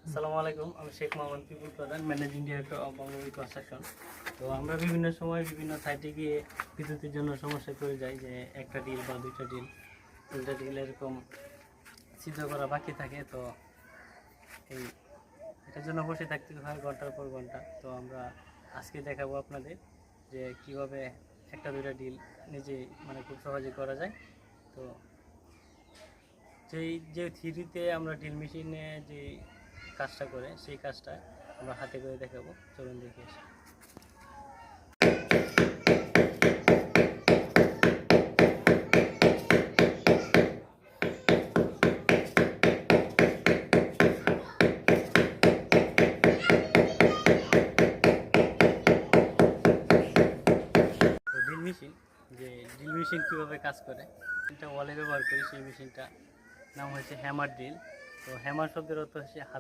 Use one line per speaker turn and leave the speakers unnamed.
আসসালামু আলাইকুম, আমি শেখ মোহাম্মদ পিপুল প্রধান, ম্যানেজিং ডিরেক্টর অফ বঙ্গবী কনস্ট্রাকশন। তো আমরা বিভিন্ন সময় বিভিন্ন সাইটে গিয়ে বিদ্যুতের জন্য সমস্যায় পড়ে যাই, যে একটা ডিল বা দুইটা ডিল, তিনটা ডিল এরকম সিদ্ধ করা বাকি থাকে। তো এই এটার জন্য বসে থাকতে হয় ঘন্টার পর ঘন্টা। তো আমরা আজকে দেখাবো আপনাদের যে কিভাবে একটা দুইটা ডিল নিজেই খুব সহজে করা যায়। তো যে থ্রিতে আমরা ড্রিল মেশিনে যে কাজটা করে সেই কাজটা আমরা হাতে করে দেখাবো, চলুন দেখে আসি। তো ড্রিল মেশিন কীভাবে কাজ করে, এটা ওয়ালে ব্যবহার করি, সেই মেশিনটা নাম হচ্ছে হ্যামার ড্রিল। তো হ্যামার শব্দের অর্থ হচ্ছে